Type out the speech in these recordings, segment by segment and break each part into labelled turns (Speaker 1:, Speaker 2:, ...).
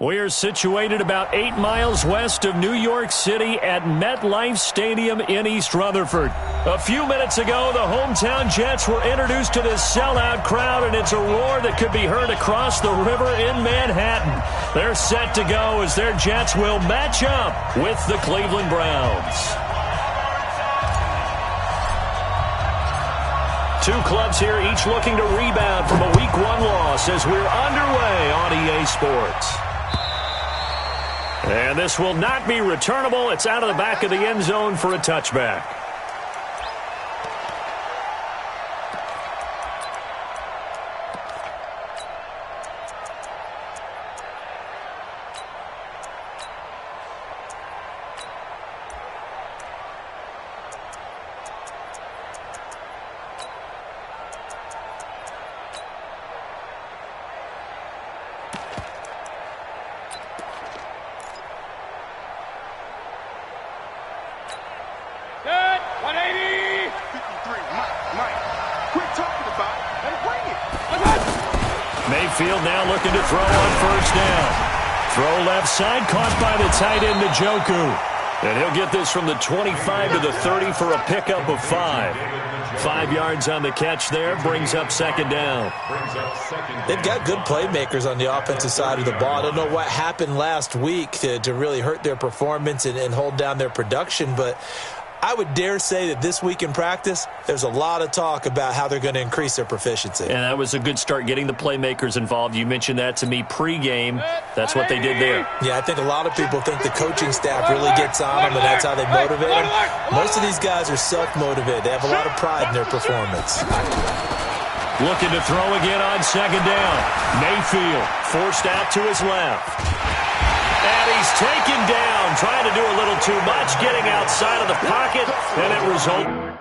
Speaker 1: We're situated about 8 miles west of New York City at MetLife Stadium in East Rutherford. A few minutes ago, the hometown Jets were introduced to this sellout crowd, and it's a roar that could be heard across the river in Manhattan. They're set to go as their Jets will match up with the Cleveland Browns. Two clubs here, each looking to rebound from a Week 1 loss as we're underway on EA Sports. And this will not be returnable. It's out of the back of the end zone for a touchback. Mayfield now looking to throw on first down. Throw left side, caught by the tight end, Njoku. And he'll get this from the 25 to the 30 for a pickup of 5. 5 yards on the catch there, brings up second down.
Speaker 2: They've got good playmakers on the offensive side of the ball. I don't know what happened last week to really hurt their performance and hold down their production, but I would dare say that this week in practice, there's a lot of talk about how they're going to increase their proficiency.
Speaker 1: And that was a good start, getting the playmakers involved. You mentioned that to me pregame. That's what they did there.
Speaker 2: Yeah, I think a lot of people think the coaching staff really gets on them, and that's how they motivate them. Most of these guys are self-motivated. They have a lot of pride in their performance.
Speaker 1: Looking to throw again on second down. Mayfield forced out to his left. And he's taken down, trying to do a little too much, getting outside of the pocket, and it results.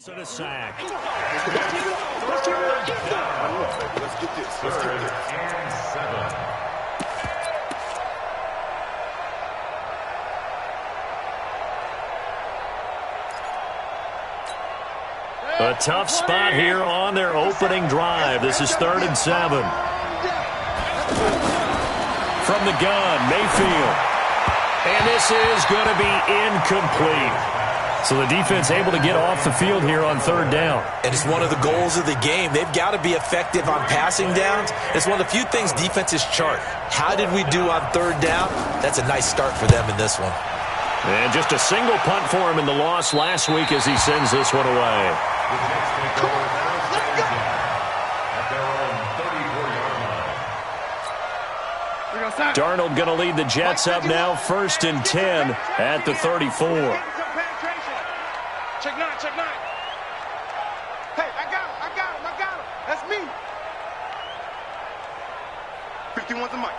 Speaker 1: And a sack.
Speaker 3: Let's get this.
Speaker 1: A tough spot here on their opening drive. This is 3rd and 7. From the gun, Mayfield. And this is going to be incomplete. So the defense able to get off the field here on 3rd down.
Speaker 2: And it's one of the goals of the game. They've got to be effective on passing downs. It's one of the few things defenses chart. How did we do on 3rd down? That's a nice start for them in this one.
Speaker 1: And just a single punt for him in the loss last week as he sends this one away. Darnold going to lead the Jets up now, 1st and 10 at the 34.
Speaker 3: Check 9. Hey, I got him. That's me. 51's the mic.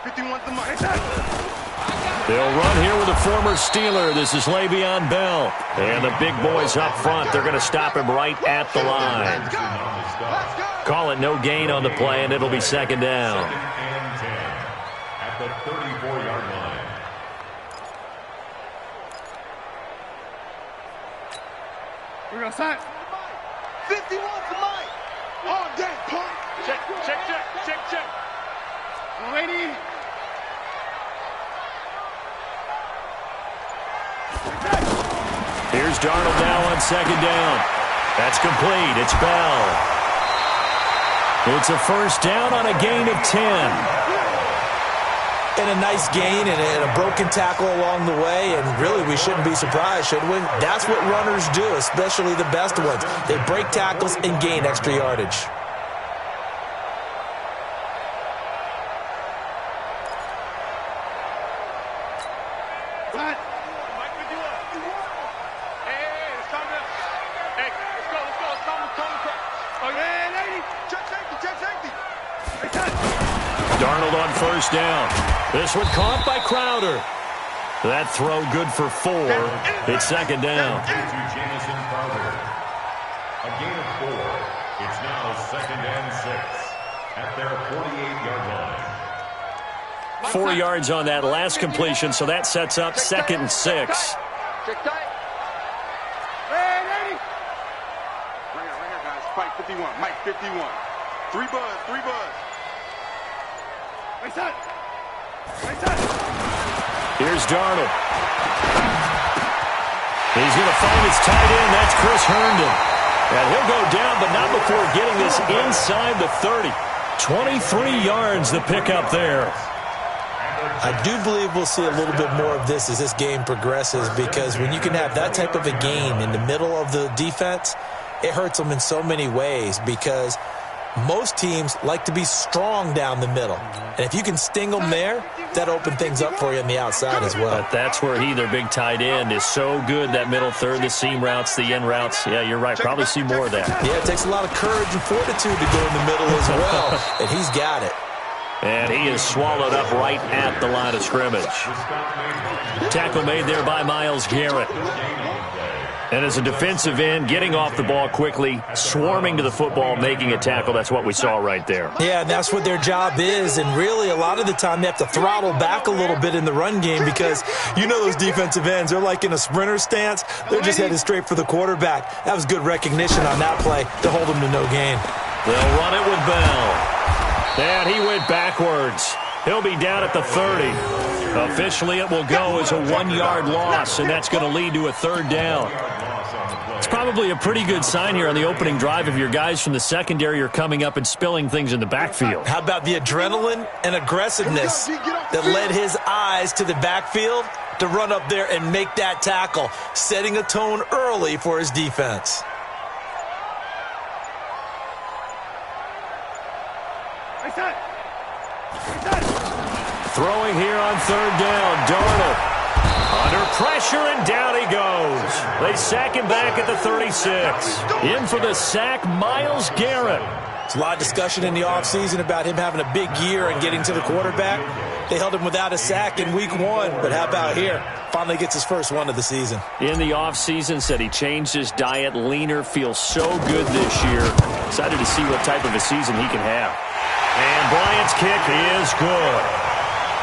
Speaker 1: They'll run here with a former Steeler. This is Le'Veon Bell. And the big boys up front, they're going to stop him right at the line.
Speaker 3: Let's go.
Speaker 1: Call it no gain on the play, and it'll be second down.
Speaker 4: At the 34-yard line.
Speaker 3: We're going to sign. 51's the mic. All day, punk. Check. Ready?
Speaker 1: Here's Darnold now on second down. That's complete. It's Bell. It's a first down on a gain of 10.
Speaker 2: And a nice gain and a broken tackle along the way, and really we shouldn't be surprised, should we? That's what runners do, especially the best ones. They break tackles and gain extra yardage.
Speaker 1: Darnold on first down. This one caught by Crowder. That throw good for 4. It's second down.
Speaker 4: To Jamison Crowder. A gain of 4. It's now second and 6 at their 48-yard line.
Speaker 1: 4 yards on that last completion, so that sets up second and 6.
Speaker 3: Check tight. Hey, right here, guys. Fight 51. Mike 51. 3 buzz. Right side.
Speaker 1: Here's Darnold. He's going to find his tight end. That's Chris Herndon. And he'll go down, but not before getting this inside the 30. 23 yards the pickup there.
Speaker 2: I do believe we'll see a little bit more of this as this game progresses, because when you can have that type of a gain in the middle of the defense, it hurts them in so many ways, because most teams like to be strong down the middle. And if you can sting them there, that opens things up for you on the outside as well.
Speaker 1: But that's where their big tight end, is so good, that middle third, the seam routes, the end routes. Yeah, you're right. Probably see more of that.
Speaker 2: Yeah, it takes a lot of courage and fortitude to go in the middle as well, and he's got it.
Speaker 1: And he is swallowed up right at the line of scrimmage. Tackle made there by Myles Garrett. And as a defensive end, getting off the ball quickly, swarming to the football, making a tackle, that's what we saw right there.
Speaker 2: Yeah, and that's what their job is. And really, a lot of the time, they have to throttle back a little bit in the run game, because you know those defensive ends, they're like in a sprinter stance. They're just headed straight for the quarterback. That was good recognition on that play to hold them to no gain.
Speaker 1: They'll run it with Bell. And he went backwards. He'll be down at the 30. Officially, it will go as a 1-yard loss, and that's going to lead to a third down. It's probably a pretty good sign here on the opening drive if your guys from the secondary are coming up and spilling things in the backfield.
Speaker 2: How about the adrenaline and aggressiveness that led his eyes to the backfield to run up there and make that tackle, setting a tone early for his defense.
Speaker 1: Throwing here on third down, Darnold. Under pressure, and down he goes. They sack him back at the 36. In for the sack, Myles Garrett.
Speaker 2: There's a lot of discussion in the offseason about him having a big year and getting to the quarterback. They held him without a sack in week 1, but how about here? Finally gets his first one of the season.
Speaker 1: In the offseason, said he changed his diet, leaner, feels so good this year. Excited to see what type of a season he can have. And Bryant's kick is good.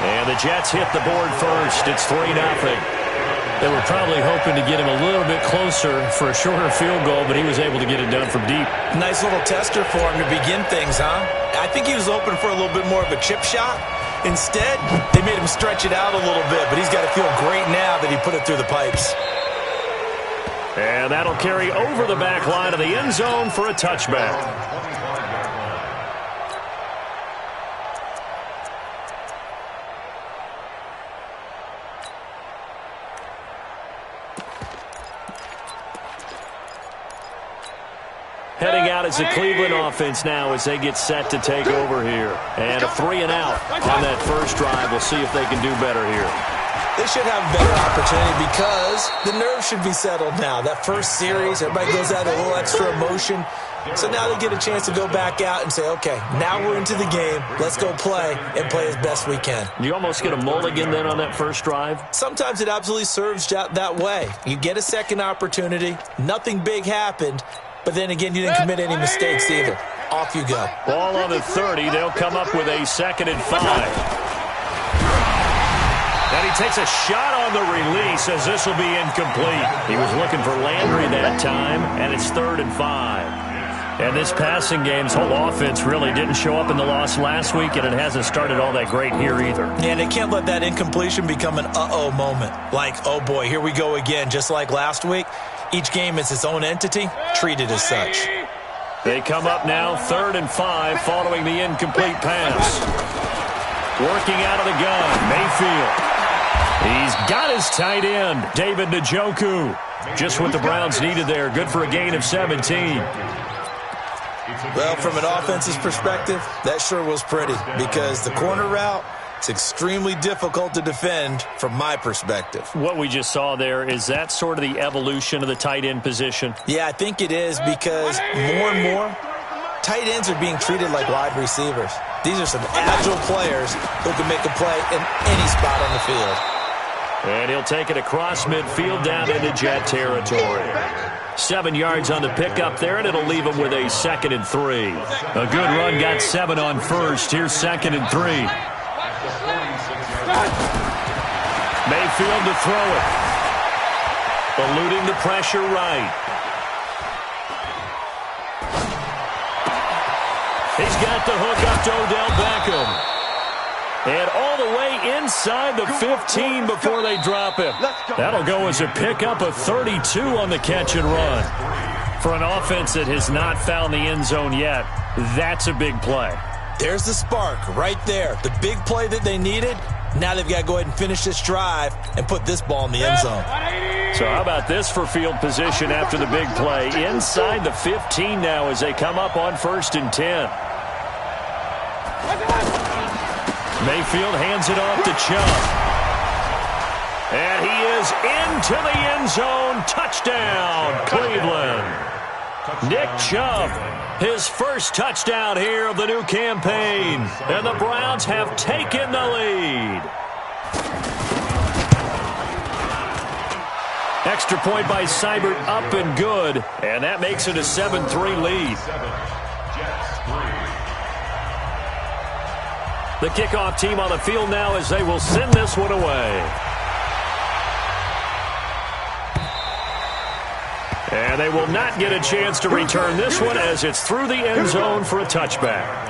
Speaker 1: And the Jets hit the board first. It's 3-0. They were probably hoping to get him a little bit closer for a shorter field goal, but he was able to get it done from deep.
Speaker 2: Nice little tester for him to begin things, huh? I think he was open for a little bit more of a chip shot. Instead, they made him stretch it out a little bit, but he's got to feel great now that he put it through the pipes.
Speaker 1: And that'll carry over the back line of the end zone for a touchback. Heading out as the Cleveland offense now as they get set to take over here. And a 3-and-out on that first drive. We'll see if they can do better here.
Speaker 2: They should have a better opportunity because the nerves should be settled now. That first series, everybody goes out a little extra emotion. So now they get a chance to go back out and say, okay, now we're into the game. Let's go play and play as best we can.
Speaker 1: You almost get a mulligan then on that first drive?
Speaker 2: Sometimes it absolutely serves that way. You get a second opportunity. Nothing big happened. But then again, you didn't commit any mistakes either. Off you go.
Speaker 1: Ball on the 30. They'll come up with a 2nd and 5. And he takes a shot on the release as this will be incomplete. He was looking for Landry that time, and it's 3rd and 5. And this passing game's whole offense really didn't show up in the loss last week, and it hasn't started all that great here either.
Speaker 2: Yeah, they can't let that incompletion become an uh-oh moment. Like, oh boy, here we go again, just like last week. Each game is its own entity, treated as such.
Speaker 1: They come up now, 3rd and 5, following the incomplete pass. Working out of the gun, Mayfield. He's got his tight end, David Njoku. Just what the Browns needed there. Good for a gain of 17.
Speaker 2: Well, from an offense's perspective, that sure was pretty because the corner route, it's extremely difficult to defend from my perspective.
Speaker 1: What we just saw there, is that sort of the evolution of the tight end position?
Speaker 2: Yeah, I think it is because more and more, Tight ends are being treated like wide receivers. These are some agile players who can make a play in any spot on the field.
Speaker 1: And he'll take it across midfield down into Jet territory. 7 yards on the pickup there, and it'll leave him with a 2nd and 3. A good run got 7 on first. Here's 2nd and 3. Mayfield to throw it. Eluding the pressure right. He's got the hook up to Odell Beckham. And all the way inside the 15 before they drop him. That'll go as a pickup of 32 on the catch and run. For an offense that has not found the end zone yet, that's a big play.
Speaker 2: There's the spark right there. The big play that they needed. Now they've got to go ahead and finish this drive and put this ball in the end zone.
Speaker 1: So how about this for field position after the big play? Inside the 15 now as they come up on 1st and 10. Mayfield hands it off to Chubb. And he is into the end zone. Touchdown, Cleveland. Nick Chubb, his first touchdown here of the new campaign. And the Browns have taken the lead. Extra point by Seibert, up and good. And that makes it a 7-3 lead. The kickoff team on the field now as they will send this one away. And they will not get a chance to return this one as it's through the end zone for a touchback.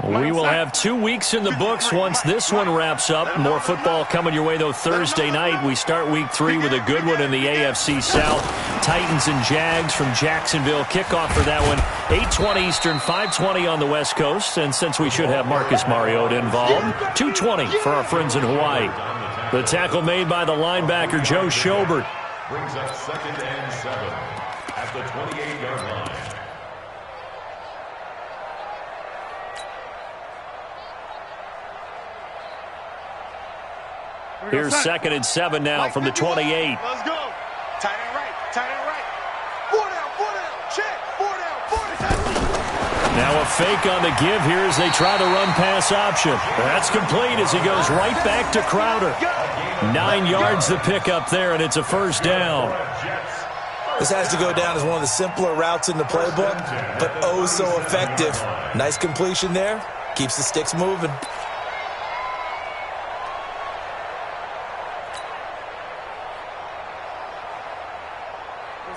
Speaker 1: We will have 2 weeks in the books once this one wraps up. More football coming your way, though, Thursday night. We start week 3 with a good one in the AFC South. Titans and Jags from Jacksonville. Kickoff for that one, 8:20 Eastern, 5:20 on the West Coast. And since we should have Marcus Mariota involved, 2:20 for our friends in Hawaii. The tackle made by the linebacker, Joe Schobert.
Speaker 4: Brings up 2nd and 7 at the 28-yard line.
Speaker 1: Here's 2nd and 7 now from the 28.
Speaker 3: Let's go. Tight end right. Tight end right. 4 down. Check. 4 down.
Speaker 1: Now a fake on the give here as they try the run pass option. That's complete as he goes right back to Crowder. 9 yards the pickup there, and it's a first down.
Speaker 2: This has to go down as one of the simpler routes in the playbook, but oh so effective. Nice completion there. Keeps the sticks moving.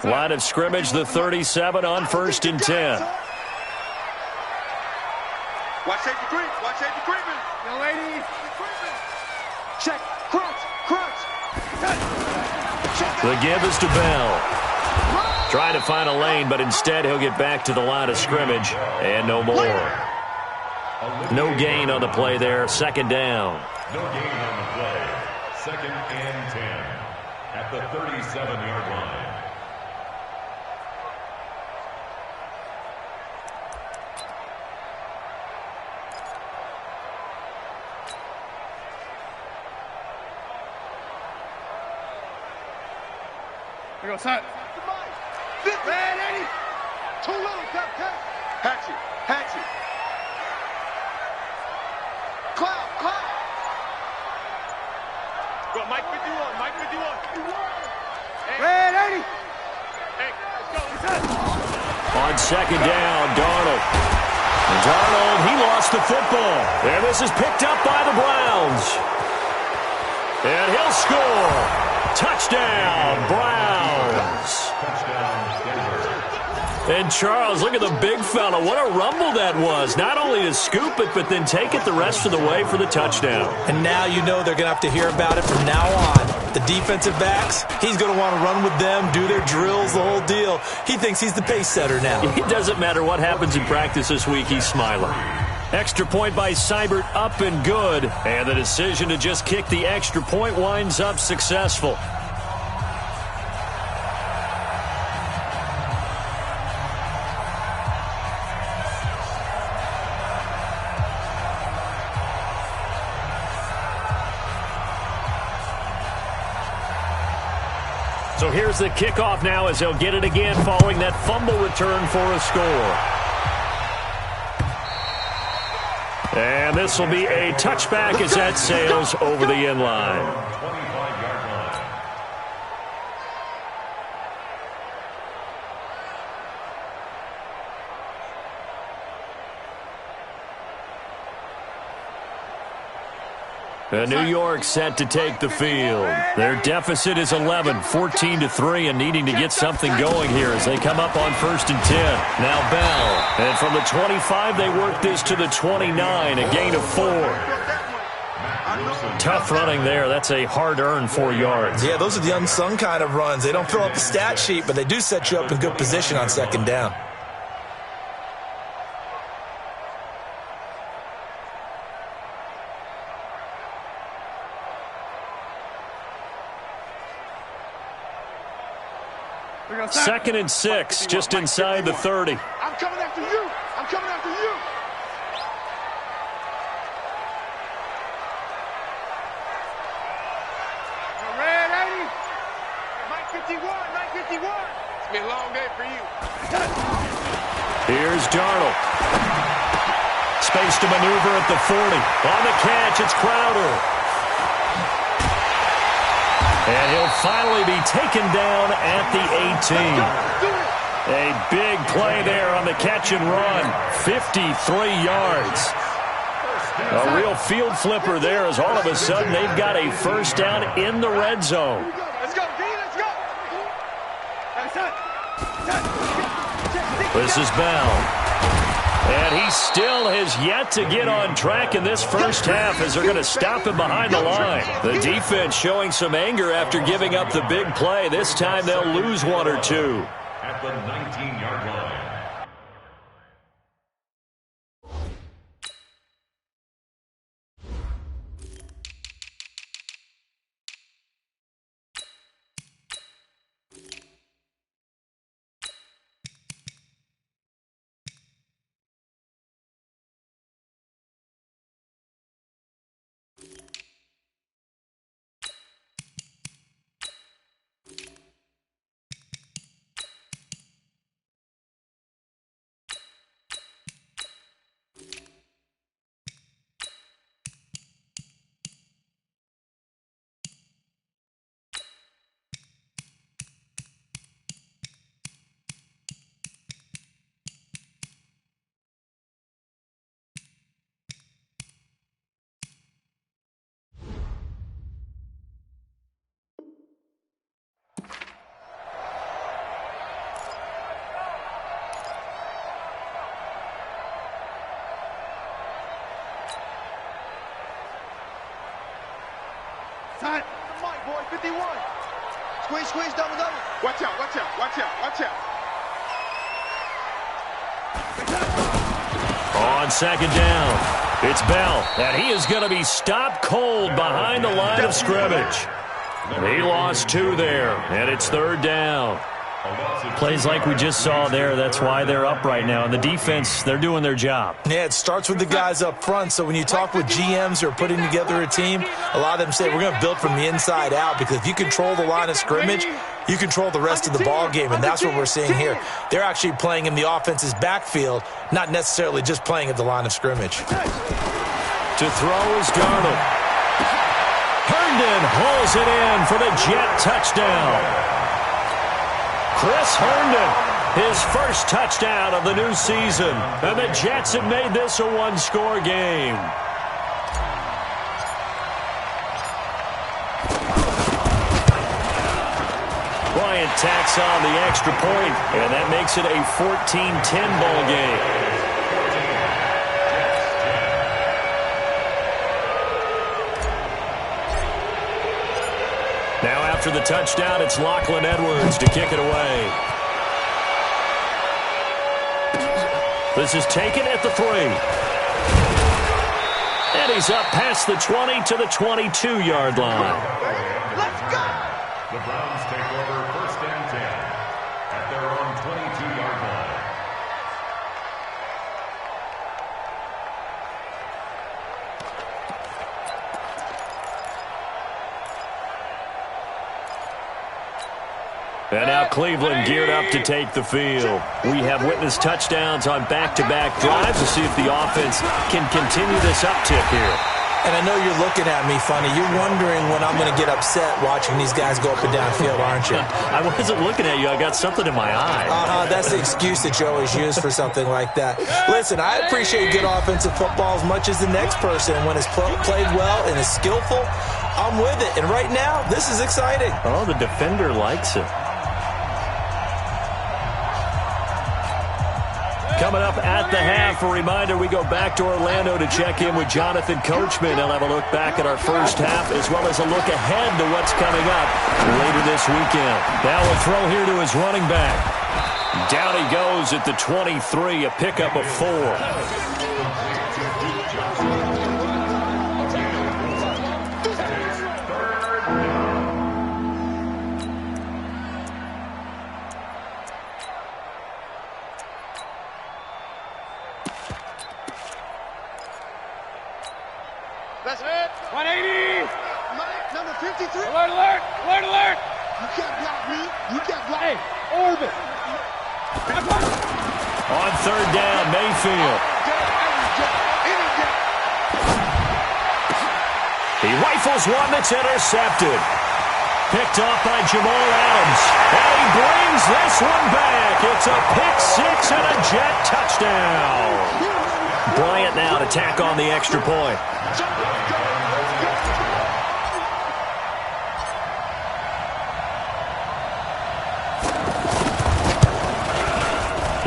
Speaker 1: Line of scrimmage, the 37 on 1st and 10.
Speaker 3: Watch safety creep. Watch safety creeping. Young ladies. Check. Crunch.
Speaker 1: The give is to Bell. Trying to find a lane, but instead he'll get back to the line of scrimmage. And no more. No gain on the play there. 2nd down.
Speaker 4: No gain on the play. 2nd and 10 at the 37-yard line.
Speaker 3: Here goes set. Man, Eddie. Too little, Captain. Hatchet. Cloud. Go, Mike 51. Man, Eddie. Hey, let's go.
Speaker 1: On 2nd down, Darnold. He lost the football. And this is picked up by the Browns. And he'll score. Touchdown, Browns. And Charles, look at the big fella. What a rumble that was. Not only to scoop it, but then take it the rest of the way for the touchdown.
Speaker 2: And now you know they're going to have to hear about it from now on. The defensive backs, he's going to want to run with them, do their drills, the whole deal. He thinks he's the pace setter now.
Speaker 1: It doesn't matter what happens in practice this week, he's smiling. Extra point by Seibert, up and good. And the decision to just kick the extra point winds up successful. So here's the kickoff now as they'll get it again following that fumble return for a score. And this will be a touchback as that sails over the end line. And New York set to take the field. Their deficit is 11, 14-3, and needing to get something going here as they come up on 1st and 10. Now Bell. And from the 25, they work this to the 29, a gain of 4. Tough running there. That's a hard-earned 4 yards.
Speaker 2: Yeah, those are the unsung kind of runs. They don't fill up the stat sheet, but they do set you up in good position on 2nd down.
Speaker 1: Second and 6, just inside the 30.
Speaker 3: I'm coming after you. I'm coming after you. Red 80. Mike 51. Mike 51. It's going to be a long day for you.
Speaker 1: Here's Darnold. Space to maneuver at the 40. On the catch, it's Crowder. And he'll finally be taken down at the 18. A big play there on the catch and run. 53 yards. A real field flipper there as all of a sudden they've got a first down in the red zone.
Speaker 3: Let's go, D. Let's go.
Speaker 1: This is Bell. And he still has yet to get on track in this first half as they're going to stop him behind the line. The defense showing some anger after giving up the big play. This time they'll lose 1 or 2.
Speaker 4: At the 19-yard line.
Speaker 3: Time. Mike, boy, 51. Squeeze, squeeze, double, double. Watch out, watch out, watch out, watch out.
Speaker 1: On 2nd down, it's Bell, and he is going to be stopped cold behind the line of scrimmage. He lost 2 there, and it's 3rd down. Plays like we just saw there, that's why they're up right now. And the defense, they're doing their job.
Speaker 2: Yeah, it starts with the guys up front. So when you talk with GMs who are putting together a team, a lot of them say we're going to build from the inside out, because if you control the line of scrimmage, you control the rest of the ball game, and that's what we're seeing here. They're actually playing in the offense's backfield, not necessarily just playing at the line of scrimmage.
Speaker 1: To throw is Darnold. Herndon hauls it in for the Jet touchdown. Chris Herndon, his first touchdown of the new season. And the Jets have made this a one-score game. Bryant tacks on the extra point, and that makes it a 14-10 ball game. Now after the touchdown, it's Lachlan Edwards to kick it away. This is taken at the 3. And he's up past the 20 to the 22-yard line.
Speaker 3: Let's go!
Speaker 4: The Browns take over 1st and 10 at their own 22-yard line.
Speaker 1: And now Cleveland geared up to take the field. We have witnessed touchdowns on back-to-back drives to see if the offense can continue this uptick here.
Speaker 2: And I know you're looking at me funny. You're wondering when I'm going to get upset watching these guys go up and down field, aren't you?
Speaker 1: I wasn't looking at you. I got something in my eye.
Speaker 2: That's the excuse that you always use for something like that. Listen, I appreciate good offensive football as much as the next person. And when it's played well and is skillful, I'm with it. And right now, this is exciting.
Speaker 1: Oh, the defender likes it. Coming up at the half, a reminder, we go back to Orlando to check in with Jonathan Coachman. He'll have a look back at our first half as well as a look ahead to what's coming up later this weekend. Now a throw here to his running back. Down he goes at the 23, a pickup of 4.
Speaker 3: That's it. 180. Mike, number 53. Alert, alert, alert, alert. You can't block me. You can't block me. Orbit.
Speaker 1: On third down, Mayfield. He rifles one that's intercepted. Picked off by Jamal Adams. And he brings this one back. It's a pick 6 and a Jet touchdown. Bryant now to tack on the extra point.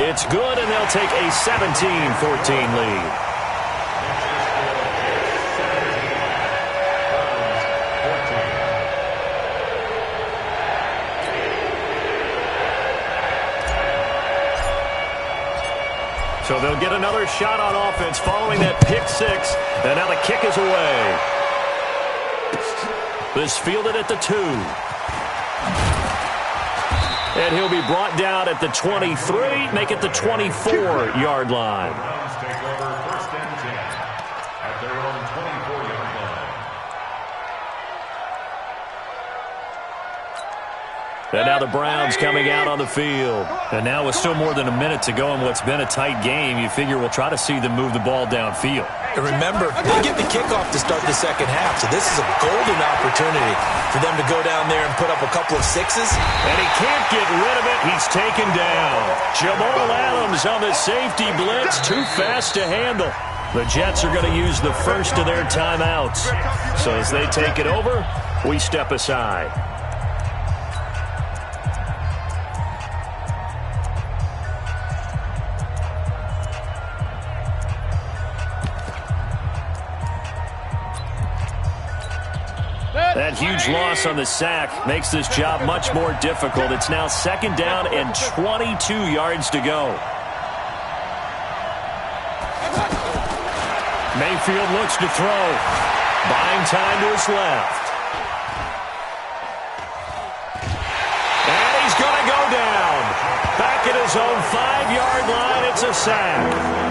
Speaker 1: It's good, and they'll take a 17-14 lead. So they'll get another shot on offense following that pick 6, and now the kick is away. This fielded at the 2. And he'll be brought down at the 23, make it the 24-yard line.
Speaker 4: Browns take over first and 10 at their own 24-yard line.
Speaker 1: And now the Browns coming out on the field. And now with still more than a minute to go in what's been a tight game, you figure we'll try to see them move the ball downfield.
Speaker 2: And remember, they get the kickoff to start the second half, so this is a golden opportunity for them to go down there and put up a couple of 6s.
Speaker 1: And he can't get rid of it. He's taken down. Jamal Adams on the safety blitz, too fast to handle. The Jets are going to use the first of their timeouts. So as they take it over, we step aside. That huge loss on the sack makes this job much more difficult. It's now second down and 22 yards to go. Mayfield looks to throw. Buying time to his left. And he's going to go down. Back at his own 5-yard line, it's a sack.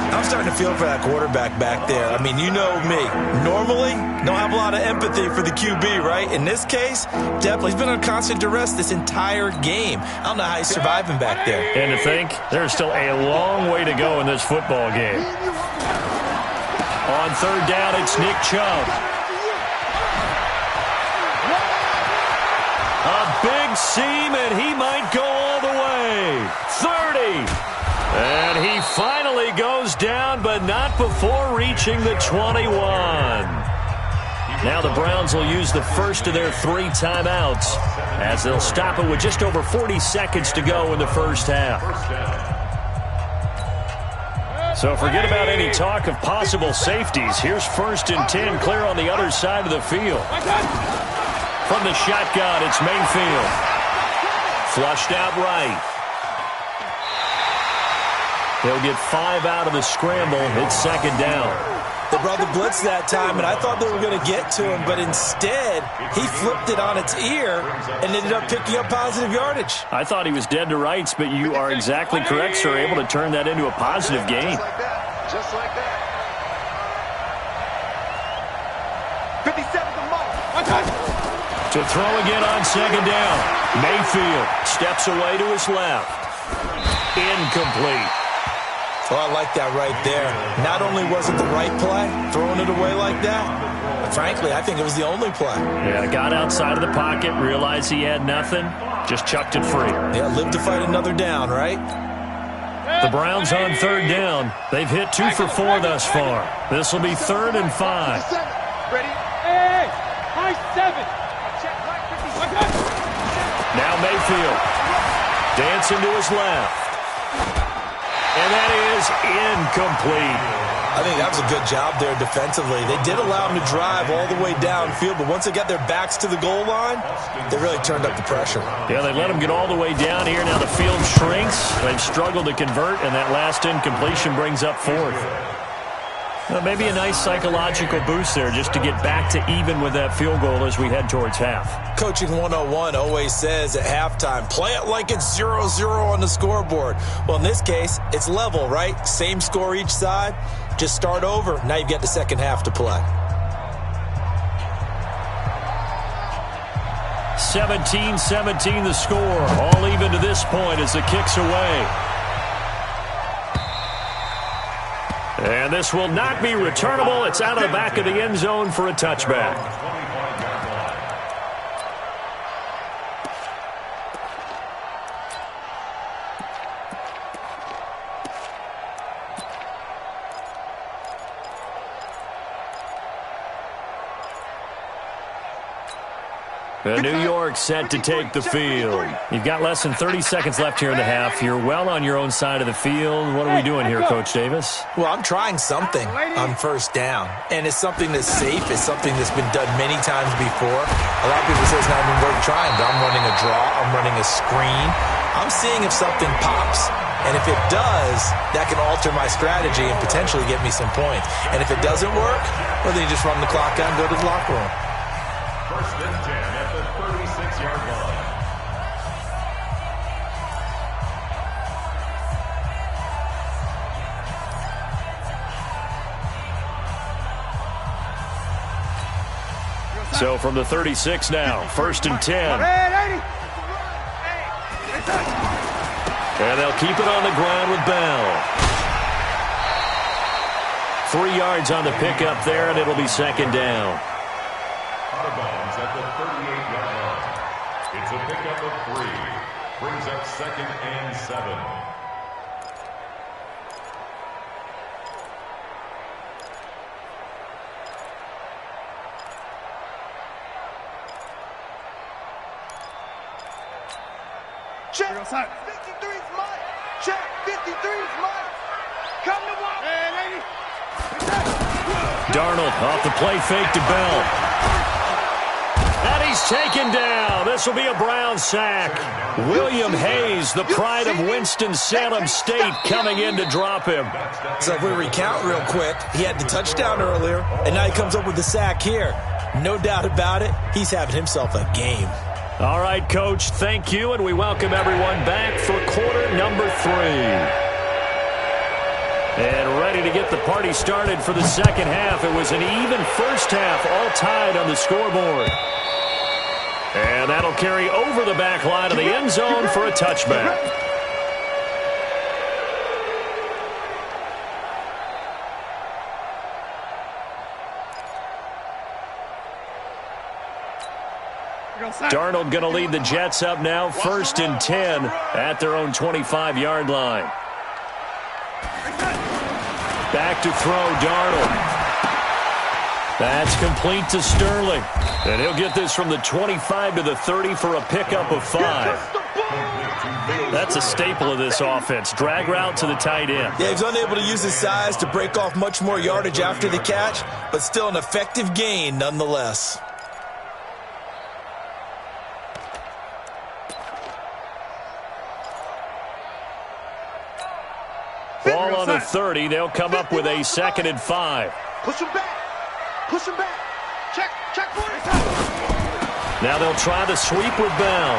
Speaker 2: I'm starting to feel for that quarterback back there. I mean, you know me. Normally, don't have a lot of empathy for the QB, right? In this case, definitely. He's been on constant duress this entire game. I don't know how he's surviving back there.
Speaker 1: And to think, there's still a long way to go in this football game. On third down, it's Nick Chubb. A big seam, and he might go all the way. 30. And he finally goes down, but not before reaching the 21. Now the Browns will use the first of their 3 timeouts as they'll stop it with just over 40 seconds to go in the first half. So forget about any talk of possible safeties. Here's first and 10 clear on the other side of the field. From the shotgun, it's Mayfield. Flushed out right. He'll get 5 out of the scramble. It's second down.
Speaker 2: They brought the blitz that time, and I thought they were going to get to him, but instead, he flipped it on its ear and ended up picking up positive yardage.
Speaker 1: I thought he was dead to rights, but you are exactly correct, sir. Able to turn that into a positive gain.
Speaker 3: Just like that. 57 to Mike.
Speaker 1: To throw again on second down. Mayfield steps away to his left. Incomplete.
Speaker 2: Oh, I like that right there. Not only was it the right play, throwing it away like that, but frankly, I think it was the only play.
Speaker 1: Yeah, got outside of the pocket, realized he had nothing, just chucked it free.
Speaker 2: Yeah, live to fight another down, right?
Speaker 1: The Browns on third down. They've hit 2 for 4 thus far. This will be 3rd and 5.
Speaker 3: Ready? Hey, high 7.
Speaker 1: Now Mayfield. Dancing to his left. And that is incomplete.
Speaker 2: I think that was a good job there defensively. They did allow him to drive all the way downfield, but once they got their backs to the goal line, they really turned up the pressure.
Speaker 1: Yeah, they let him get all the way down here. Now the field shrinks. They've struggled to convert, and that last incompletion brings up 4th. Well, maybe a nice psychological boost there just to get back to even with that field goal as we head towards half.
Speaker 2: Coaching 101 always says at halftime, play it like it's 0-0 on the scoreboard. Well, in this case, it's level, right? Same score each side. Just start over. Now you've got the second half to play.
Speaker 1: 17-17 the score. All even to this point as the kick's away. And this will not be returnable. It's out of the back of the end zone for a touchback. New York set to take the field. You've got less than 30 seconds left here in the half. You're well on your own side of the field. What are we doing here, Coach Davis?
Speaker 2: Well, I'm trying something on first down, and it's something that's safe. It's something that's been done many times before. A lot of people say it's not even worth trying, but I'm running a draw. I'm running a screen. I'm seeing if something pops. And if it does, that can alter my strategy and potentially get me some points. And if it doesn't work, well, then you just run the clock out and go to the locker room.
Speaker 4: First and 10 at the 36-yard line.
Speaker 1: So from the 36 now, 1st and 10. And they'll keep it on the ground with Bell. 3 yards on the pickup there, and it'll be 2nd down.
Speaker 4: Out of bounds at the 38-yard line. It's a pickup of 3. Brings up 2nd and 7.
Speaker 3: Check. 53's mine. Check. 53's mine. Come to walk. Hey, lady.
Speaker 1: Darnold off the play fake to Bell. And he's taken down. This will be a Brown sack. William Hayes, the pride of Winston-Salem State, coming in to drop him.
Speaker 2: So if we recount real quick, he had the touchdown earlier, and now he comes up with the sack here. No doubt about it, he's having himself a game.
Speaker 1: All right, Coach, thank you, and we welcome everyone back for quarter number 3. And ready to get the party started for the second half. It was an even first half, all tied on the scoreboard. And that'll carry over the back line of the end zone for a touchback. Darnold going to lead the Jets up now, 1st and 10 at their own 25-yard line. Back to throw, Darnold. That's complete to Sterling. And he'll get this from the 25 to the 30 for a pickup of 5. That's a staple of this offense. Drag route to the tight end.
Speaker 2: Yeah, he's unable to use his size to break off much more yardage after the catch, but still an effective gain nonetheless.
Speaker 1: Ball on the 30. They'll come up with a 2nd and 5.
Speaker 3: Push him back. Push him back. Check. Check for it.
Speaker 1: Now they'll try the sweep with Bell.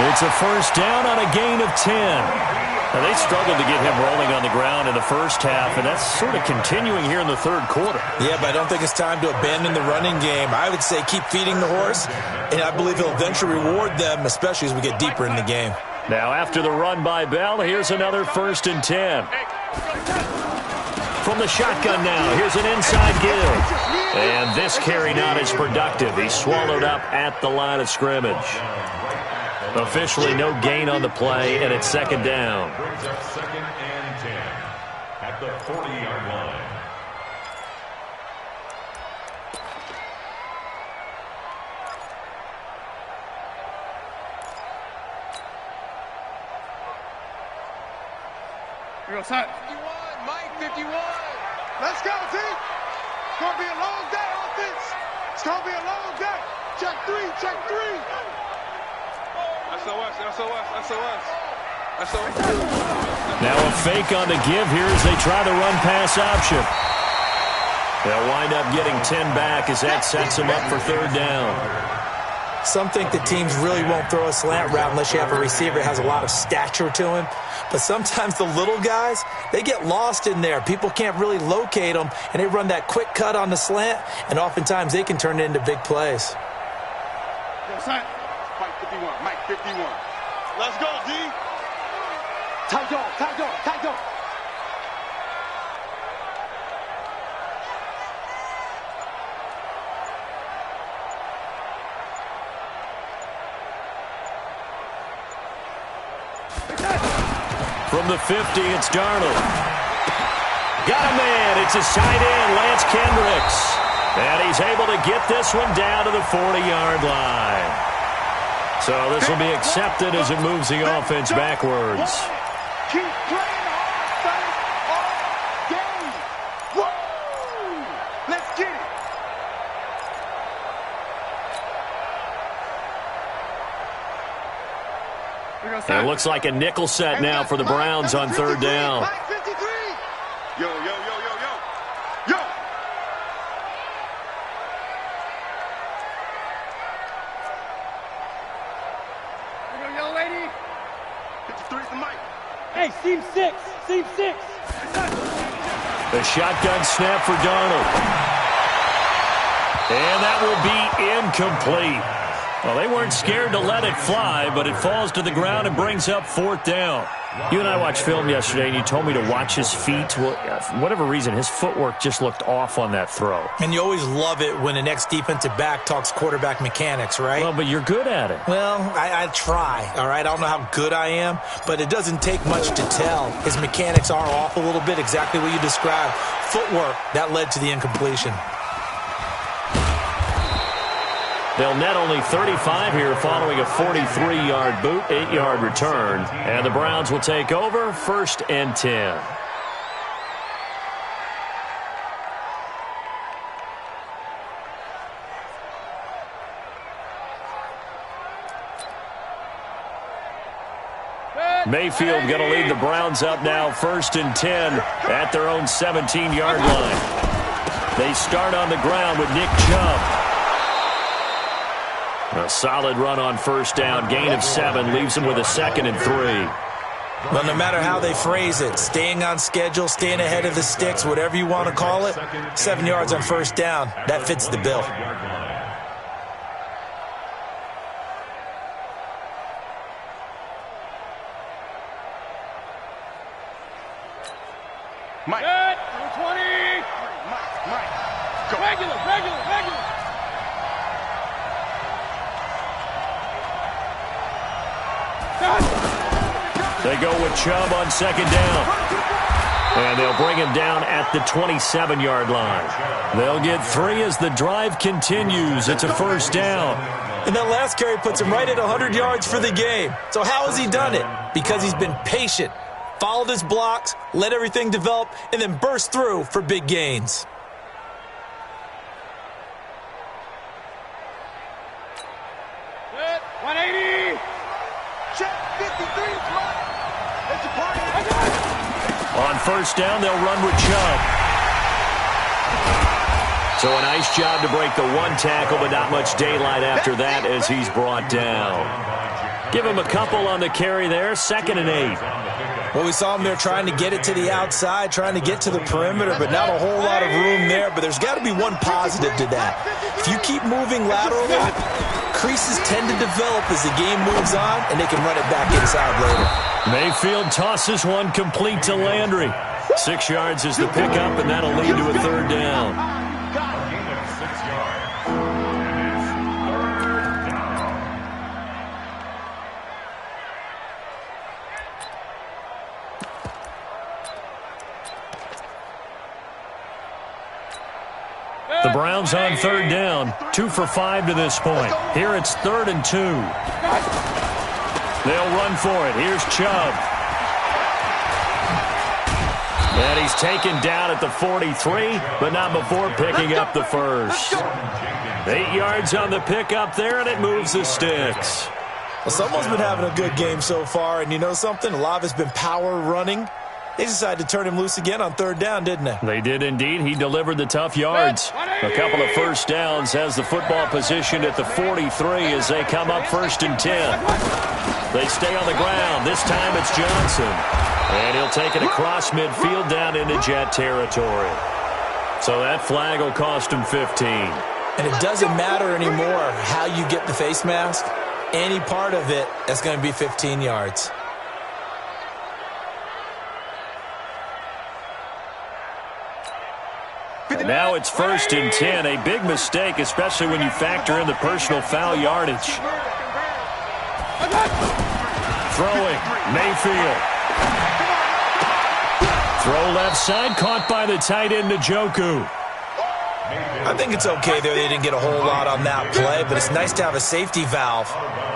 Speaker 1: It's a 1st down on a gain of 10. Now, they struggled to get him rolling on the ground in the first half, and that's sort of continuing here in the third quarter.
Speaker 2: Yeah, but I don't think it's time to abandon the running game. I would say keep feeding the horse, and I believe he'll eventually reward them, especially as we get deeper in the game.
Speaker 1: Now, after the run by Bell, here's another 1st and 10. From the shotgun now, here's an inside give. And this carry not as productive. He's swallowed up at the line of scrimmage. Officially no gain on the play, and it's 2nd down.
Speaker 4: Brings up 2nd and 10 at the 40-yard line.
Speaker 3: Here goes Hunt. 51, Mike, 51. Let's go, team. It's going to be a long day, offense. It's going to be a long day. Check 3, check 3. SOS.
Speaker 1: Now a fake on the give here as they try the run-pass option. They'll wind up getting 10 back as that sets them up for 3rd down.
Speaker 2: Some think the teams really won't throw a slant route unless you have a receiver that has a lot of stature to him. But sometimes the little guys, they get lost in there. People can't really locate them, and they run that quick cut on the slant, and oftentimes they can turn it into big plays.
Speaker 3: Mike 51, Mike 51. Let's go, D. Tight dog.
Speaker 1: From the 50, it's Darnold. Got a man. It's a side end, Lance Kendricks. And he's able to get this one down to the 40-yard line. So this will be accepted as it moves the offense backwards.
Speaker 3: Keep playing hard, game. Woo! Let's get it.
Speaker 1: And it looks like a nickel set now for the Browns on 3rd down.
Speaker 3: Yo. Young lady. 53 for Mike. Hey, seam 6.
Speaker 1: The shotgun snap for Darnold. And that will be incomplete. Well, they weren't scared to let it fly, but it falls to the ground and brings up 4th down. You and I watched film yesterday, and you told me to watch his feet. Well, for whatever reason, his footwork just looked off on that throw.
Speaker 2: And you always love it when the next defensive back talks quarterback mechanics, right?
Speaker 1: Well, but you're good at it.
Speaker 2: Well, I try, all right? I don't know how good I am, but it doesn't take much to tell. His mechanics are off a little bit, exactly what you described. Footwork, that led to the incompletion.
Speaker 1: They'll net only 35 here following a 43-yard boot, 8-yard return. And the Browns will take over 1st and 10. Mayfield going to lead the Browns up now 1st and 10 at their own 17-yard line. They start on the ground with Nick Chubb. A solid run on 1st down, gain of 7, leaves them with a 2nd and 3.
Speaker 2: Well, no matter how they phrase it, staying on schedule, staying ahead of the sticks, whatever you want to call it, 7 yards on 1st down, that fits the bill.
Speaker 3: Mike. 20. Mike. Go. Regular.
Speaker 1: They go with Chubb on 2nd down. And they'll bring him down at the 27-yard line. They'll get 3 as the drive continues. It's a 1st down.
Speaker 2: And that last carry puts him right at 100 yards for the game. So how has he done it? Because he's been patient, followed his blocks, let everything develop, and then burst through for big gains.
Speaker 3: Good. 180. Check 53. It's a party.
Speaker 1: On 1st down, they'll run with Chubb. So a nice job to break the 1 tackle, but not much daylight after that as he's brought down. Give him a couple on the carry there, 2nd and 8.
Speaker 2: Well, we saw him there trying to get it to the outside, trying to get to the perimeter, but not a whole lot of room there. But there's got to be one positive to that. If you keep moving laterally, creases tend to develop as the game moves on, and they can run it back inside later.
Speaker 1: Mayfield tosses one complete to Landry. 6 yards is the pickup, and that'll lead to a 3rd down.
Speaker 4: A gain of 6 yards. And it's 3rd down.
Speaker 1: The Browns on 3rd down, 2 for 5 to this point. Here it's 3rd and 2. They'll run for it. Here's Chubb. And he's taken down at the 43, but not before picking up the first. 8 yards on the pickup there, and it moves the sticks.
Speaker 2: Well, someone's been having a good game so far, and you know something? A lot of it's been power running. They decided to turn him loose again on 3rd down, didn't they?
Speaker 1: They did indeed. He delivered the tough yards. A couple of first downs, has the football positioned at the 43 as they come up 1st and 10. They stay on the ground. This time it's Johnson. And he'll take it across midfield down into Jet territory. So that flag will cost him 15.
Speaker 2: And it doesn't matter anymore how you get the face mask. Any part of it, that's going to be 15 yards.
Speaker 1: And now it's 1st and 10. A big mistake, especially when you factor in the personal foul yardage. Throwing, Mayfield. Throw left side, caught by the tight end, Njoku.
Speaker 2: I think it's okay there. They didn't get a whole lot on that play, but it's nice to have a safety valve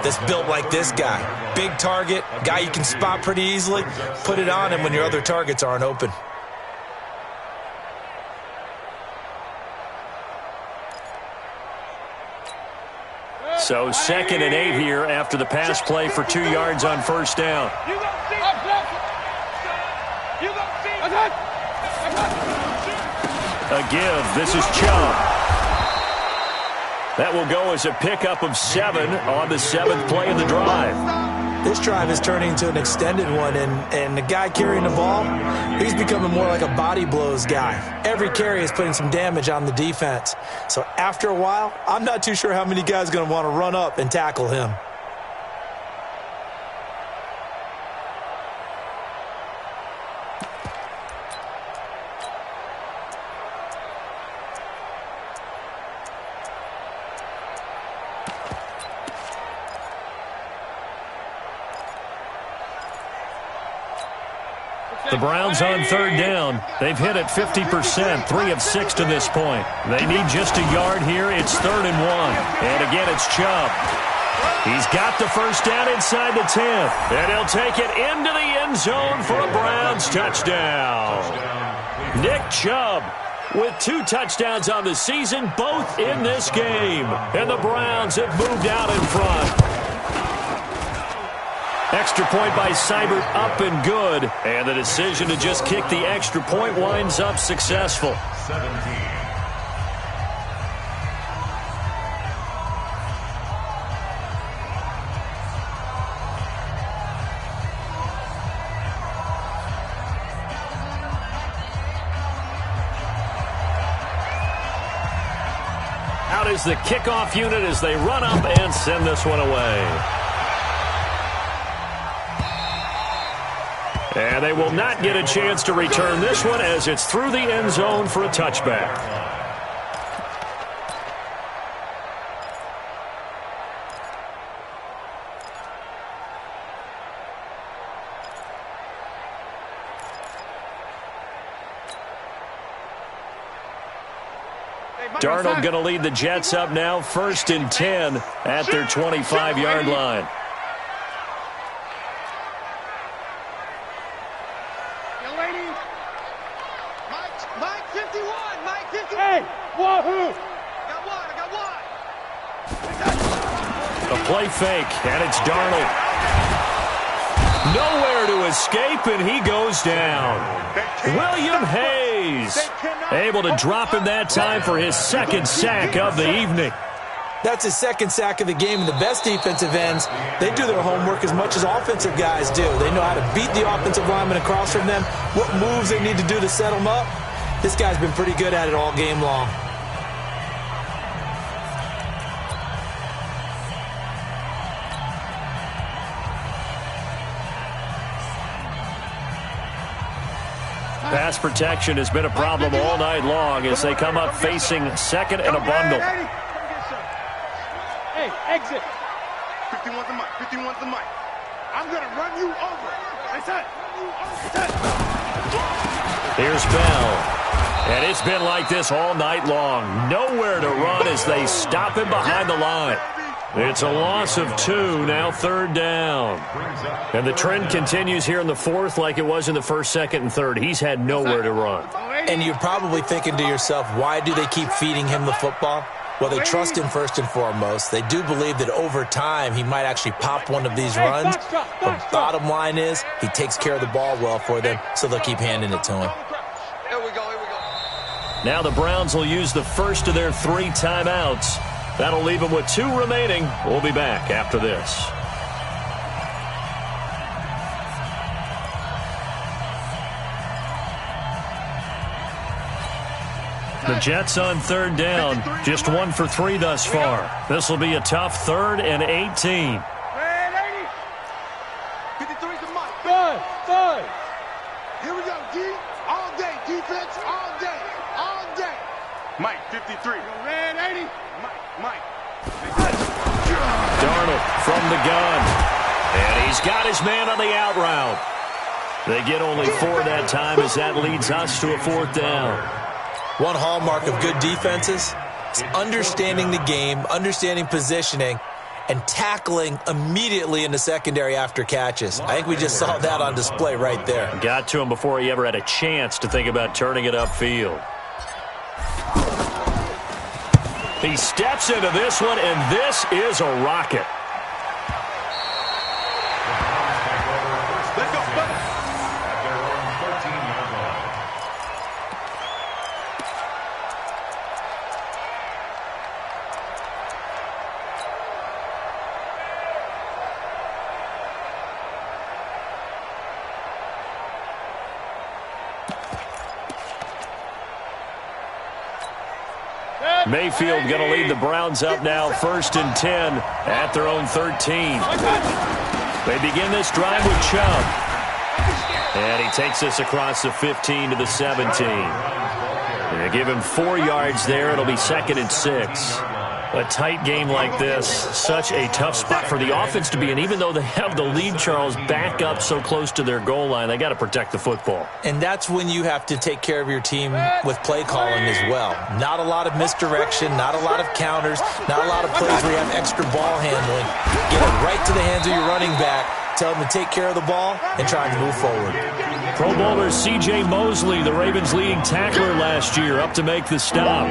Speaker 2: that's built like this guy. Big target, guy you can spot pretty easily. Put it on him when your other targets aren't open.
Speaker 1: So 2nd and 8 here after the pass play for 2 yards on 1st down. A give. This is Chubb. That will go as a pickup of 7 on the 7th play of the drive.
Speaker 2: This drive is turning into an extended one, and the guy carrying the ball, he's becoming more like a body blows guy. Every carry is putting some damage on the defense. So after a while, I'm not too sure how many guys are going to want to run up and tackle him.
Speaker 1: The Browns on 3rd down. They've hit it 50%, 3 of 6 to this point. They need just a yard here. It's 3rd and 1. And again, it's Chubb. He's got the first down inside the 10. And he'll take it into the end zone for a Browns touchdown. Nick Chubb with 2 touchdowns on the season, both in this game. And the Browns have moved out in front. Extra point by Seibert up and good. And the decision to just kick the extra point winds up successful.
Speaker 4: 17.
Speaker 1: Out is the kickoff unit as they run up and send this one away. And they will not get a chance to return this one as it's through the end zone for a touchback. Darnold going to lead the Jets up now, 1st and 10 at their 25-yard line. A play fake, and it's Darnold. Nowhere to escape, and he goes down. William Hayes able to drop him that time for his 2nd sack of the evening.
Speaker 2: That's his second sack of the game, and the best defensive ends, they do their homework as much as offensive guys do. They know how to beat the offensive lineman across from them, what moves they need to do to set them up. This guy's been pretty good at it all game long.
Speaker 1: Pass protection has been a problem all night long as they come up facing second and a bundle.
Speaker 3: Hey, exit. 51's the mic. 51's the mic. I'm going to run you over. That's it.
Speaker 1: Here's Bell. And it's been like this all night long. Nowhere to run as they stop him behind the line. It's a loss of 2, now third down. And the trend continues here in the fourth like it was in the first, second, and third. He's had nowhere to run.
Speaker 2: And you're probably thinking to yourself, why do they keep feeding him the football? Well, they trust him first and foremost. They do believe that over time he might actually pop one of these runs. The bottom line is he takes care of the ball well for them, so they'll keep handing it to him.
Speaker 3: Here we go.
Speaker 1: Now the Browns will use the first of their 3 timeouts. That'll leave them with 2 remaining. We'll be back after this. The Jets on third down, just 1 for 3 thus far. This will be a tough 3rd and 18.
Speaker 3: 53's the mic. Good. Here we go, D. All day. Defense, all day. Mike, 53. Red 80. Mike.
Speaker 1: Darnold from the gun. And he's got his man on the out route. They get only 4 that time as that leads us to a 4th down.
Speaker 2: One hallmark of good defenses is understanding the game, understanding positioning, and tackling immediately in the secondary after catches. I think we just saw that on display right there.
Speaker 1: Got to him before he ever had a chance to think about turning it upfield. He steps into this one, and this is a rocket.
Speaker 3: Let's go, buddy.
Speaker 4: At their own 13-yard line.
Speaker 1: Mayfield going to lead the Browns up now, 1st and 10 at their own 13. They begin this drive with Chubb. And he takes this across the 15 to the 17. And they give him 4 yards there. It'll be 2nd and 6. A tight game like this, such a tough spot for the offense to be in. Even though they have the lead, Charles, back up so close to their goal line, they got to protect the football.
Speaker 2: And that's when you have to take care of your team with play calling as well. Not a lot of misdirection, not a lot of counters, not a lot of plays where you have extra ball handling. Get it right to the hands of your running back, tell them to take care of the ball, and try to move forward.
Speaker 1: Pro Bowler C.J. Mosley, the Ravens' leading tackler last year, up to make the stop.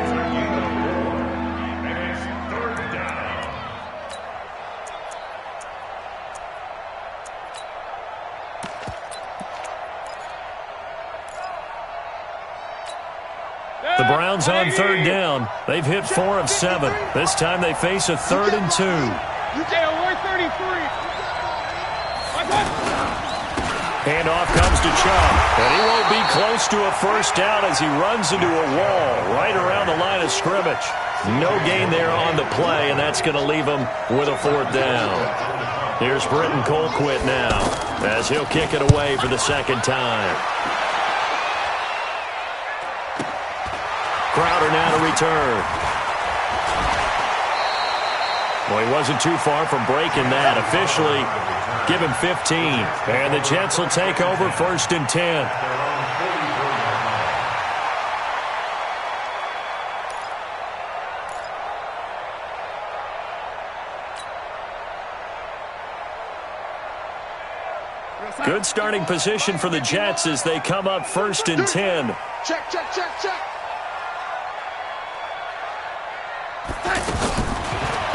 Speaker 1: The Browns on third down. They've hit 4 of 7. This time they face a 3rd and 2. Handoff comes to Chubb. And he won't be close to a first down as he runs into a wall right around the line of scrimmage. No gain there on the play, and that's going to leave him with a 4th down. Here's Britton Colquitt now as he'll kick it away for the 2nd time. Crowder now to return. Well, he wasn't too far from breaking that. Officially, give him 15. And the Jets will take over 1st and 10. Good starting position for the Jets as they come up 1st and 10.
Speaker 3: Check.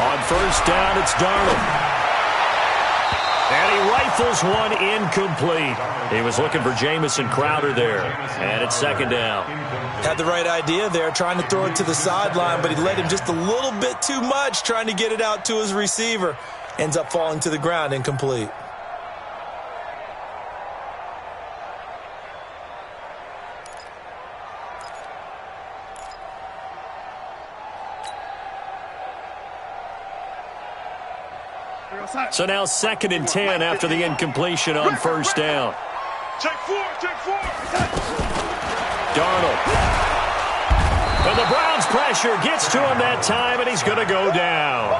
Speaker 1: On 1st down, it's Darnold. And And he rifles one incomplete. He was looking for Jamison Crowder there. And it's second down.
Speaker 2: Had the right idea there, trying to throw it to the sideline, but he led him just a little bit too much, trying to get it out to his receiver. Ends up falling to the ground, incomplete.
Speaker 1: So now 2nd and 10 after the incompletion on first down.
Speaker 3: Check four.
Speaker 1: Darnold. And the Browns pressure gets to him that time, and he's going to go down.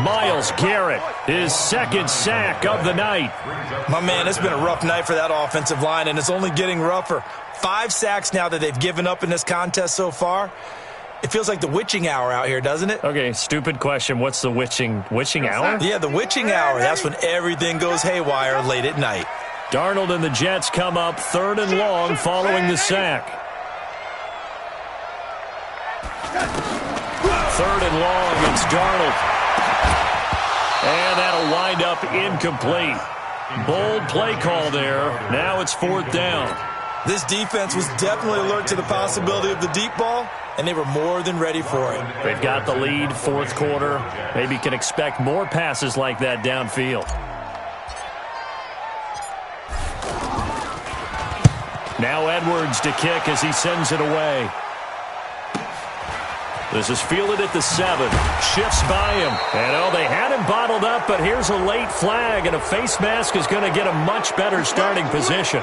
Speaker 1: Myles Garrett, his 2nd sack of the night.
Speaker 2: My man, it's been a rough night for that offensive line, and it's only getting rougher. 5 sacks now that they've given up in this contest so far. It feels like the witching hour out here, doesn't it?
Speaker 1: Okay, stupid question. What's the witching hour?
Speaker 2: Yeah, the witching hour. That's when everything goes haywire late at night.
Speaker 1: Darnold and the Jets come up 3rd and long following the sack. 3rd and long, it's Darnold. And that'll wind up incomplete. Bold play call there. Now it's 4th down.
Speaker 2: This defense was definitely alert to the possibility of the deep ball, and they were more than ready for it.
Speaker 1: They've got the lead, 4th quarter. Maybe can expect more passes like that downfield. Now Edwards to kick as he sends it away. This is fielded at the 7. Shifts by him. And, they had him bottled up, but here's a late flag, and a face mask is going to get a much better starting position.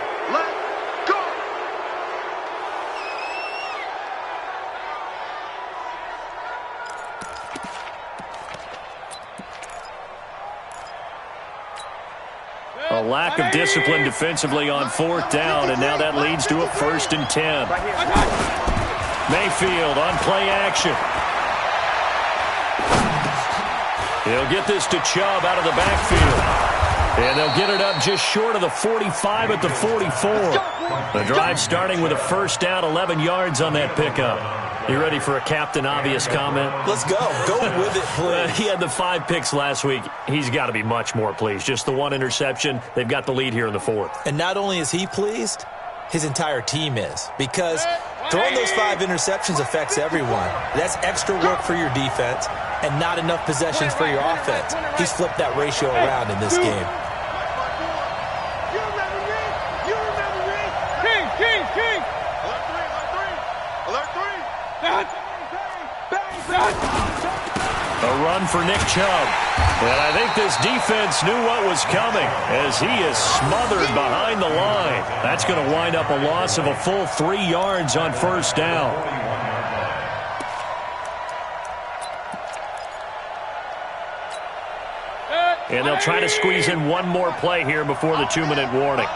Speaker 1: A lack of discipline defensively on 4th down, and now that leads to a 1st and 10. Mayfield on play action. He'll get this to Chubb out of the backfield. And they'll get it up just short of the 45 at the 44. The drive starting with a 1st down, 11 yards on that pickup. You ready for a Captain Obvious comment?
Speaker 2: Let's go. Go with it, please.
Speaker 1: He had the 5 picks last week. He's got to be much more pleased. Just the 1 interception. They've got the lead here in the 4th.
Speaker 2: And not only is he pleased, his entire team is. Because throwing those 5 interceptions affects everyone. That's extra work for your defense and not enough possessions for your offense. He's flipped that ratio around in this game.
Speaker 1: A run for Nick Chubb. And I think this defense knew what was coming as he is smothered behind the line. That's going to wind up a loss of a full 3 yards on 1st down. And they'll try to squeeze in one more play here before the 2-minute warning.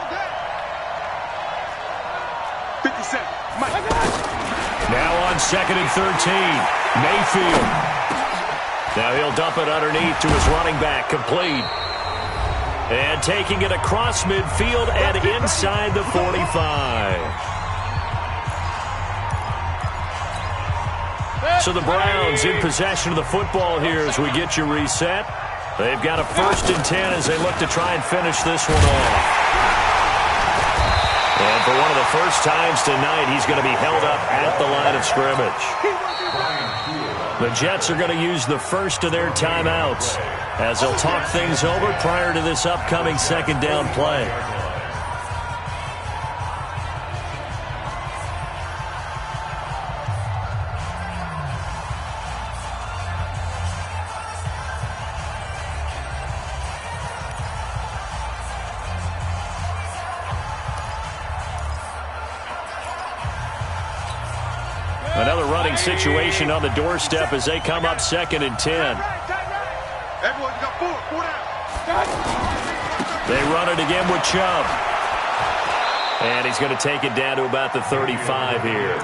Speaker 3: 57.
Speaker 1: Now on 2nd and 13. Mayfield. Now he'll dump it underneath to his running back, complete. And taking it across midfield and inside the 45. So the Browns in possession of the football here as we get you reset. They've got a 1st and 10 as they look to try and finish this one off. And for one of the first times tonight, he's going to be held up at the line of scrimmage. The Jets are going to use the first of their timeouts as they'll talk things over prior to this upcoming 2nd down play. Another running situation on the doorstep as they come up 2nd and 10.
Speaker 3: Everyone got 4 down.
Speaker 1: They run it again with Chubb. And he's going to take it down to about the 35 here.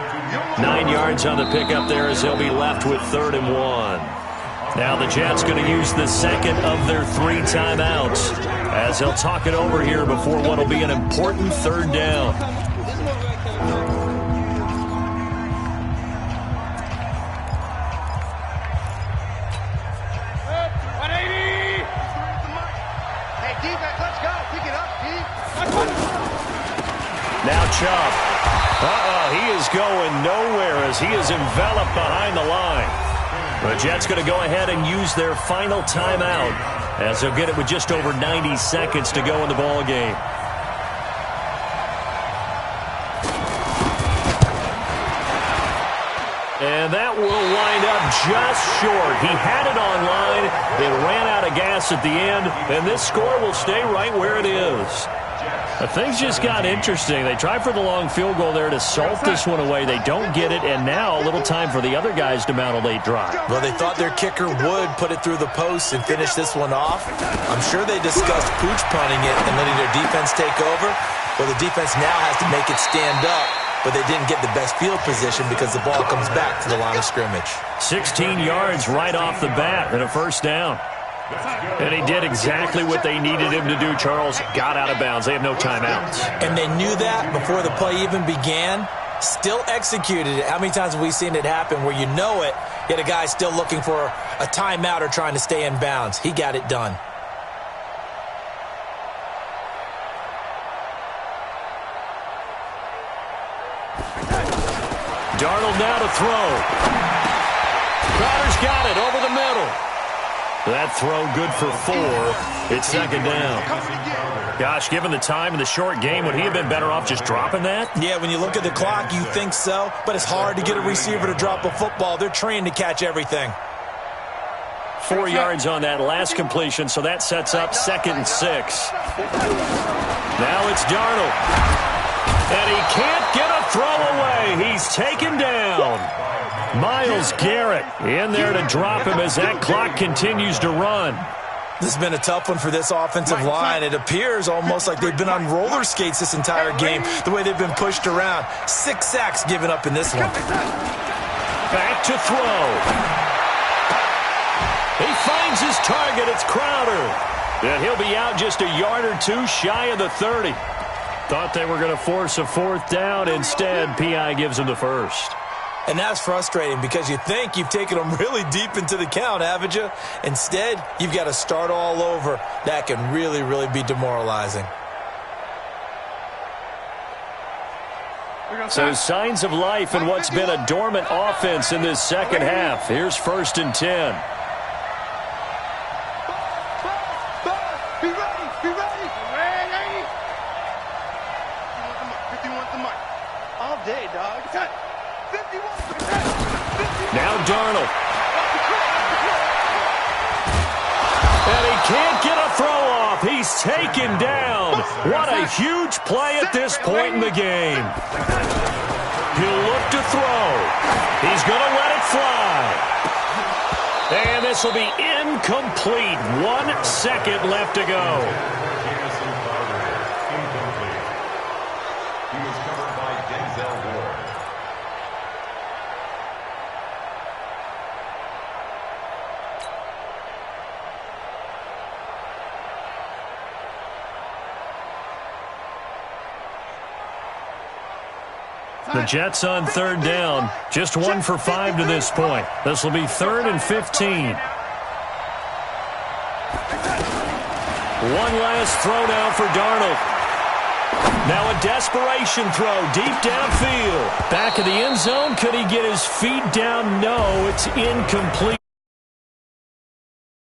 Speaker 1: 9 yards on the pickup there as they'll be left with 3rd and 1. Now the Jets going to use the 2nd of their 3 timeouts as they'll talk it over here before what will be an important 3rd down.
Speaker 3: Defense, let's go!
Speaker 1: Now Chubb. He is going nowhere as he is enveloped behind the line. The Jets going to go ahead and use their final timeout as they'll get it with just over 90 seconds to go in the ball game. And that will wind up just short. He had it on line. It ran out of gas at the end, and this score will stay right where it is. Things just got interesting. They tried for the long field goal there to salt this one away. They don't get it, and now a little time for the other guys to mount a late drive.
Speaker 2: Well, they thought their kicker would put it through the post and finish this one off. I'm sure they discussed pooch punting it and letting their defense take over. Well, the defense now has to make it stand up, but they didn't get the best field position because the ball comes back to the line of scrimmage.
Speaker 1: 16 yards right off the bat and a first down. And he did exactly what they needed him to do, Charles. Got out of bounds. They have no timeouts.
Speaker 2: And they knew that before the play even began. Still executed it. How many times have we seen it happen where you know it, yet a guy still looking for a timeout or trying to stay in bounds? He got it done.
Speaker 1: Darnold now to throw. Crowder's got it over the middle. That throw good for 4. It's second down. Gosh, given the time in the short game, would he have been better off just dropping that?
Speaker 2: Yeah, when you look at the clock, you think so. But it's hard to get a receiver to drop a football. They're trained to catch everything.
Speaker 1: 4 yards on that last completion, so that sets up 2nd and 6. Now it's Darnold. And he can't get a throw away. He's taken down. Myles Garrett in there to drop him as that clock continues to run.
Speaker 2: This has been a tough one for this offensive line. It appears almost like they've been on roller skates this entire game, the way they've been pushed around. 6 sacks given up in this one.
Speaker 1: Back to throw. He finds his target. It's Crowder. And he'll be out just a yard or 2 shy of the 30. Thought they were going to force a 4th down. Instead, P.I. gives him the first.
Speaker 2: And that's frustrating because you think you've taken them really deep into the count, haven't you? Instead, you've got to start all over. That can really, really be demoralizing.
Speaker 1: So signs of life in what's been a dormant offense in this second half. Here's 1st and 10.
Speaker 3: Be ready. Be ready. Ready. 51 to Mike. All day, dog. 51.
Speaker 1: Now Darnold. And he can't get a throw off. He's taken down. What a huge play at this point in the game. He'll look to throw. He's going to let it fly. And this will be incomplete. 1 second left to go. The Jets on 3rd down. Just 1 for 5 to this point. This will be 3rd and 15. One last throw now for Darnold. Now a desperation throw deep downfield. Back of the end zone. Could he get his feet down? No, it's incomplete.